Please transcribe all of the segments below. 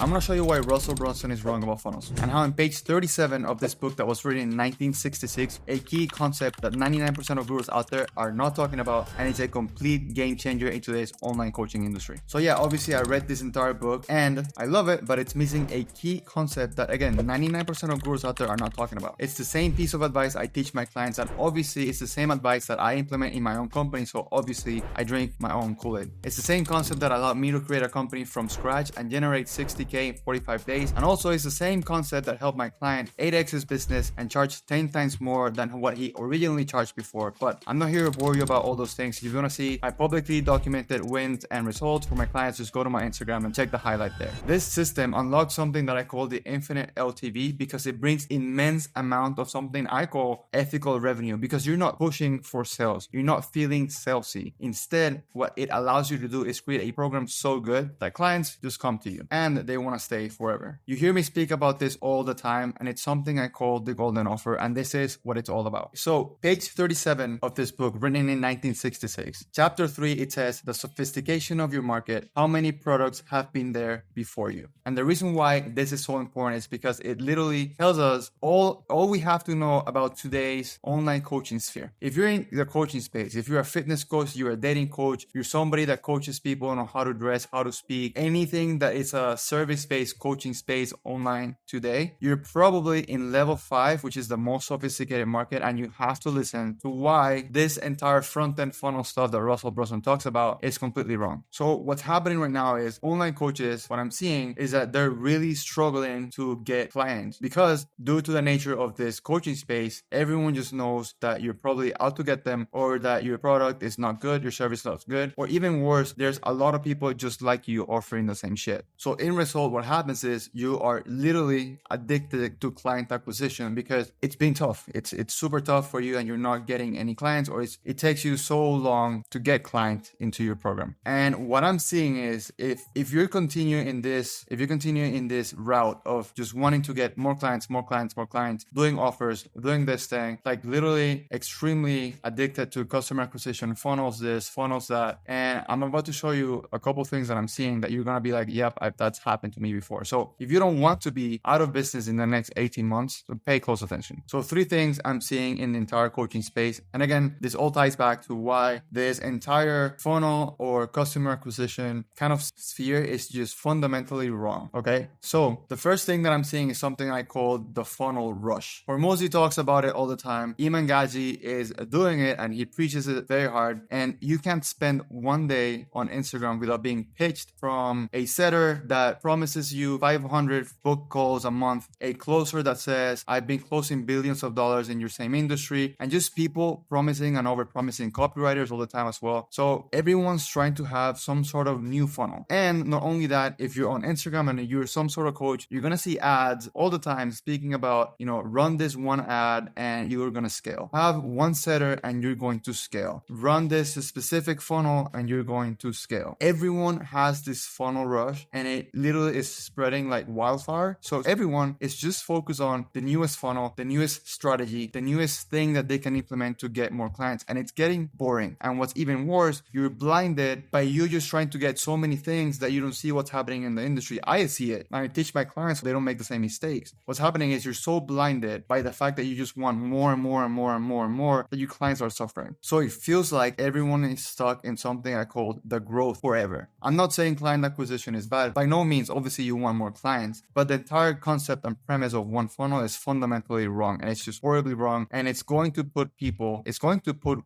I'm going to show you why Russell Brunson is wrong about funnels, and how on page 37 of this book that was written in 1966, a key concept that 99% of gurus out there are not talking about, and it's a complete game changer in today's online coaching industry. So yeah, obviously I read this entire book and I love it, but it's missing a key concept that, again, 99% of gurus out there are not talking about. It's the same piece of advice I teach my clients, and obviously it's the same advice that I implement in my own company, so obviously I drink my own Kool-Aid. It's the same concept that allowed me to create a company from scratch and generate 60K in 45 days, and also it's the same concept that helped my client 8x his business and charge 10 times more than what he originally charged before. But I'm not here to bore you about all those things. If you want to see my publicly documented wins and results for my clients, just go to my Instagram and check the highlight there. This system unlocks something that I call the infinite LTV, because it brings immense amount of something I call ethical revenue, because you're not pushing for sales. You're not feeling salesy. Instead, what it allows you to do is create a program so good that clients just come to you and they want to stay forever. You hear me speak about this all the time, and it's something I call the golden offer, and this is what it's all about. So page 37 of this book, written in 1966, chapter 3, it says the sophistication of your market, how many products have been there before you. And the reason why this is so important is because it literally tells us all we have to know about today's online coaching sphere. If you're in the coaching space, if you're a fitness coach, you're a dating coach, you're somebody that coaches people on how to dress, how to speak, anything that is a service-based coaching space online today, you're probably in level 5, which is the most sophisticated market, and you have to listen to why this entire front-end funnel stuff that Russell Brunson talks about is completely wrong. So what's happening right now is online coaches, what I'm seeing is that they're really struggling to get clients, because due to the nature of this coaching space, everyone just knows that you're probably out to get them, or that your product is not good, your service is not good, or even worse, there's a lot of people just like you offering the same shit. So in result, what happens is you are literally addicted to client acquisition, because it's been tough. It's super tough for you, and you're not getting any clients, or it takes you so long to get clients into your program. And what I'm seeing is if you're continuing in this route of just wanting to get more clients, doing offers, doing this thing, like literally extremely addicted to customer acquisition, funnels this, funnels that, and I'm about to show you a couple things that I'm seeing that you're gonna be like, yep, that's happened to me before. So if you don't want to be out of business in the next 18 months, pay close attention. So 3 things I'm seeing in the entire coaching space, and again, this all ties back to why this entire funnel or customer acquisition kind of sphere is just fundamentally wrong. Okay, so the first thing that I'm seeing is something I call the funnel rush. Hormozi talks about it all the time. Iman Gadzhi is doing it, and he preaches it very hard. And you can't spend one day on Instagram without being pitched from a setter that promises you 500 book calls a month, a closer that says, I've been closing billions of dollars in your same industry, and just people promising and over promising, copywriters all the time as well. So everyone's trying to have some sort of new funnel. And not only that, if you're on Instagram and you're some sort of coach, you're going to see ads all the time speaking about, run this one ad and you're going to scale. Have one setter and you're going to scale. Run this specific funnel and you're going to scale. Everyone has this funnel rush, and it literally is spreading like wildfire. So everyone is just focused on the newest funnel, the newest strategy, the newest thing that they can implement to get more clients. And it's getting boring. And what's even worse, you're blinded by you just trying to get so many things that you don't see what's happening in the industry. I see it. I teach my clients so they don't make the same mistakes. What's happening is you're so blinded by the fact that you just want more and more and more and more and more that your clients are suffering. So it feels like everyone is stuck in something I call the growth forever. I'm not saying client acquisition is bad. By no means, obviously you want more clients, but the entire concept and premise of one funnel is fundamentally wrong, and it's just horribly wrong, and it's going to put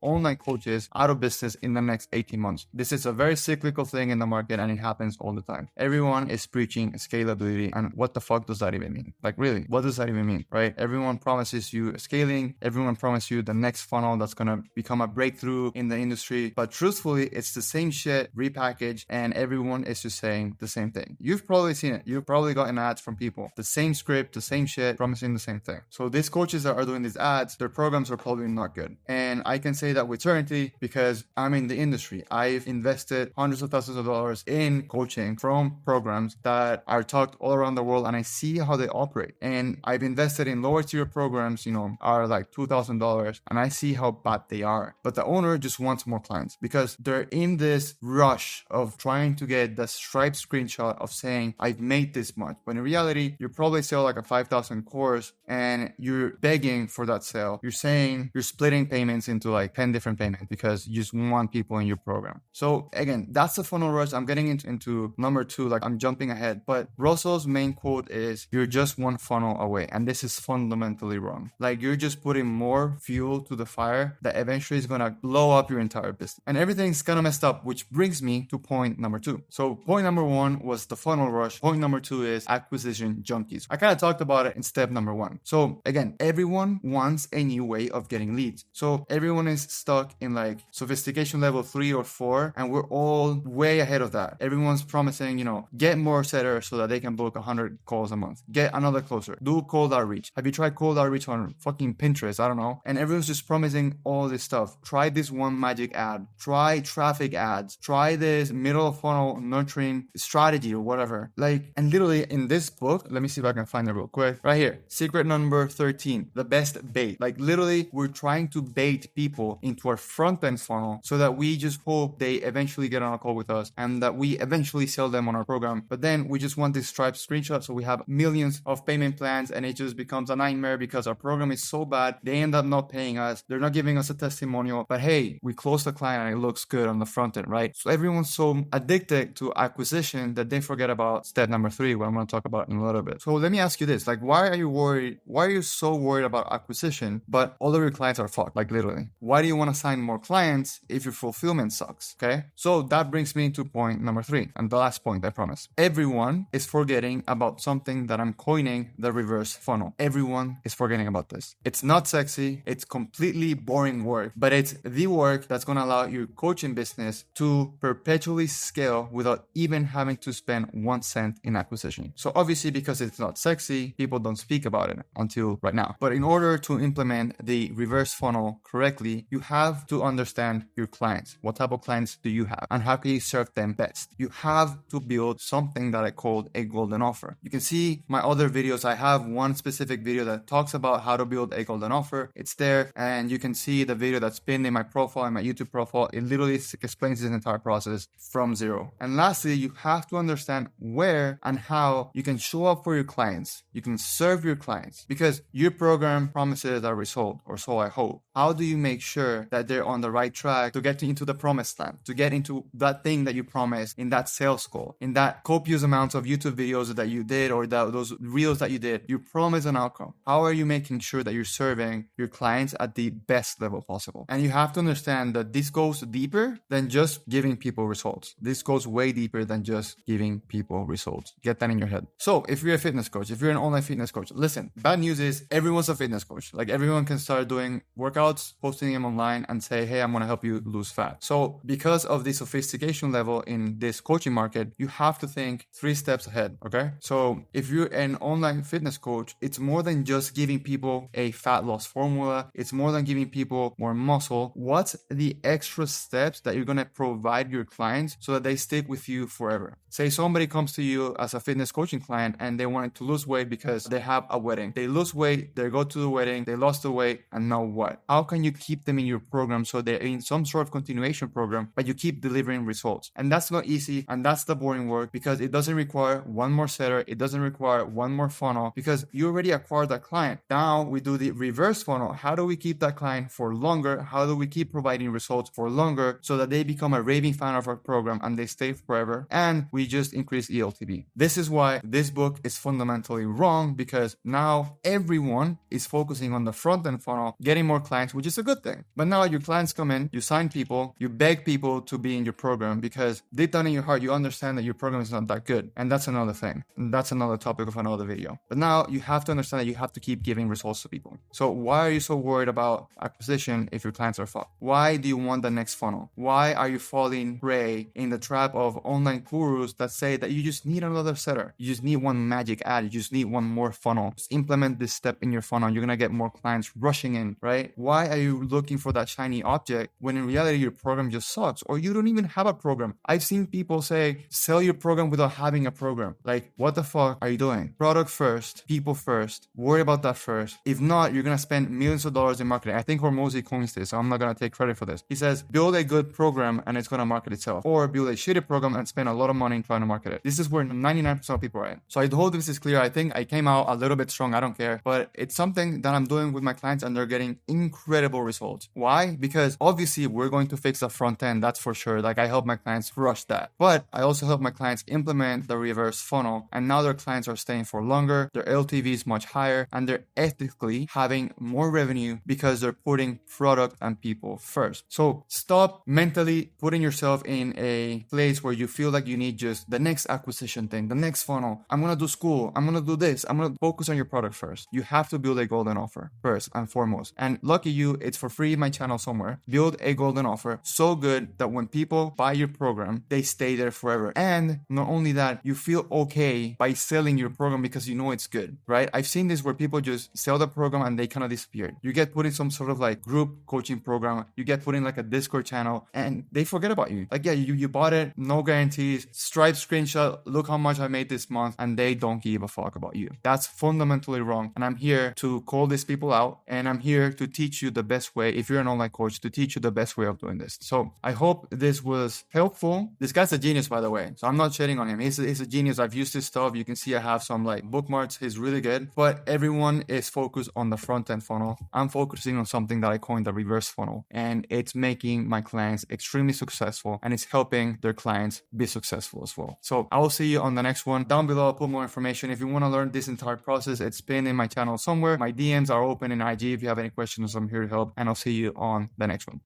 online coaches out of business in the next 18 months. This is a very cyclical thing in the market, and it happens all the time. Everyone is preaching scalability, and what the fuck does that even mean? Like, really, what does that even mean, right? Everyone promises you scaling, everyone promises you the next funnel that's gonna become a breakthrough in the industry, but truthfully, it's the same shit repackaged, and everyone is just saying the same thing. You've probably seen it. You've probably gotten ads from people. The same script, the same shit, promising the same thing. So these coaches that are doing these ads, their programs are probably not good. And I can say that with certainty because I'm in the industry. I've invested hundreds of thousands of dollars in coaching from programs that are talked all around the world, and I see how they operate. And I've invested in lower tier programs, are like $2,000, and I see how bad they are. But the owner just wants more clients because they're in this rush of trying to get the Stripe screenshot of saying, saying, I've made this much. But in reality, you probably sell like a 5,000 course and you're begging for that sale. You're saying you're splitting payments into like 10 different payments because you just want people in your program. So again, that's the funnel rush. I'm getting into number 2, like I'm jumping ahead. But Russell's main quote is, you're just one funnel away. And this is fundamentally wrong. Like you're just putting more fuel to the fire that eventually is going to blow up your entire business. And everything's kind of messed up, which brings me to point number 2. So point number 1 was the funnel rush. Point number 2 is acquisition junkies. I kind of talked about it in step number 1. So again, everyone wants a new way of getting leads. So everyone is stuck in like sophistication level 3 or 4, and we're all way ahead of that. Everyone's promising, get more setters so that they can book 100 calls a month. Get another closer. Do cold outreach. Have you tried cold outreach on fucking Pinterest? I don't know. And everyone's just promising all this stuff. Try this one magic ad. Try traffic ads. Try this middle of funnel nurturing strategy or whatever. Like, and literally in this book, let me see if I can find it real quick. Right here. Secret number 13. The best bait. Like literally, we're trying to bait people into our front end funnel so that we just hope they eventually get on a call with us and that we eventually sell them on our program. But then we just want this Stripe screenshot. So we have millions of payment plans and it just becomes a nightmare because our program is so bad. They end up not paying us. They're not giving us a testimonial. But hey, we closed the client and it looks good on the front end, right? So everyone's so addicted to acquisition that they forget about step number 3, what I'm going to talk about in a little bit. So let me ask you this, like, why are you worried? Why are you so worried about acquisition, but all of your clients are fucked? Like literally, why do you want to sign more clients if your fulfillment sucks? Okay. So that brings me to point number 3 and the last point, I promise. Everyone is forgetting about something that I'm coining the reverse funnel. Everyone is forgetting about this. It's not sexy. It's completely boring work, but it's the work that's going to allow your coaching business to perpetually scale without even having to spend 1 cent in acquisition. So obviously, because it's not sexy, people don't speak about it until right now. But in order to implement the reverse funnel correctly, you have to understand your clients. What type of clients do you have and how can you serve them best? You have to build something that I called a golden offer. You can see my other videos. I have one specific video that talks about how to build a golden offer. It's there, and you can see the video that's pinned in my profile, in my YouTube profile. It literally explains this entire process from zero. And lastly, you have to understand where and how you can show up for your clients. You can serve your clients because your program promises a result, or so I hope. How do you make sure that they're on the right track to get into the promised land, to get into that thing that you promised in that sales call, in that copious amounts of YouTube videos that you did, or those reels that you did? You promise an outcome. How are you making sure that you're serving your clients at the best level possible? And you have to understand that this goes deeper than just giving people results. This goes way deeper than just giving people results. Get that in your head. So if you're a fitness coach, if you're an online fitness coach, listen, bad news is everyone's a fitness coach. Like everyone can start doing workouts, posting them online and say, hey, I'm going to help you lose fat. So because of the sophistication level in this coaching market, you have to think 3 steps ahead. Okay. So if you're an online fitness coach, it's more than just giving people a fat loss formula. It's more than giving people more muscle. What's the extra steps that you're going to provide your clients so that they stick with you forever? Say somebody comes to you as a fitness coaching client and they wanted to lose weight because they have a wedding. They lose weight, they go to the wedding, they lost the weight, and now what? How can you keep them in your program so they're in some sort of continuation program, but you keep delivering results? And that's not easy, and that's the boring work because it doesn't require one more setter, it doesn't require one more funnel because you already acquired that client. Now we do the reverse funnel. How do we keep that client for longer? How do we keep providing results for longer so that they become a raving fan of our program and they stay forever? And we just increase ELTV. This is why this book is fundamentally wrong, because now everyone is focusing on the front end funnel, getting more clients, which is a good thing. But now your clients come in, you sign people, you beg people to be in your program because deep down in your heart, you understand that your program is not that good. And that's another thing. And that's another topic of another video. But now you have to understand that you have to keep giving results to people. So why are you so worried about acquisition if your clients are fucked? Why do you want the next funnel? Why are you falling prey in the trap of online gurus that say that you just need another setter? You just need one magic ad. You just need one more funnel. Just implement this step in your funnel. You're going to get more clients rushing in, right? Why are you looking for that shiny object when in reality your program just sucks, or you don't even have a program? I've seen people say, sell your program without having a program. Like, what the fuck are you doing? Product first, people first, worry about that first. If not, you're going to spend millions of dollars in marketing. I think Hormozy coins this, so I'm not going to take credit for this. He says, build a good program and it's going to market itself, or build a shitty program and spend a lot of money trying to market it. This is where 99% of people are in. So I hope this is clear. I think I came out a little bit strong. I don't care. But it's something that I'm doing with my clients and they're getting incredible results. Why? Because obviously we're going to fix the front end. That's for sure. Like I help my clients rush that. But I also help my clients implement the reverse funnel. And now their clients are staying for longer. Their LTV is much higher and they're ethically having more revenue because they're putting product and people first. So stop mentally putting yourself in a place where you feel like you need just the next acquisition thing, the next funnel. I'm going to do school. I'm going to do this. I'm going to focus on your product first. You have to build a golden offer first and foremost. And lucky you, it's for free in my channel somewhere. Build a golden offer so good that when people buy your program, they stay there forever. And not only that, you feel okay by selling your program because you know it's good, right? I've seen this where people just sell the program and they kind of disappear. You get put in some sort of like group coaching program. You get put in like a Discord channel and they forget about you. Like, yeah, you bought it, no guarantees, Stripe screenshot, look how much I made this month, and they don't give a fuck about you. That's fundamentally wrong. And I'm here to call these people out and I'm here to teach you the best way, if you're an online coach, to teach you the best way of doing this. So I hope this was helpful. This guy's a genius, by the way. So I'm not shitting on him. He's a genius. I've used his stuff. You can see I have some like bookmarks. He's really good. But everyone is focused on the front end funnel. I'm focusing on something that I coined the reverse funnel. And it's making my clients extremely successful and it's helping their clients be successful as well. So I will see you on the next one. Down below, I'll put more information. If you want to learn this entire process, it's pinned in my channel somewhere. My DMs are open in IG. If you have any questions, I'm here to help. And I'll see you on the next one.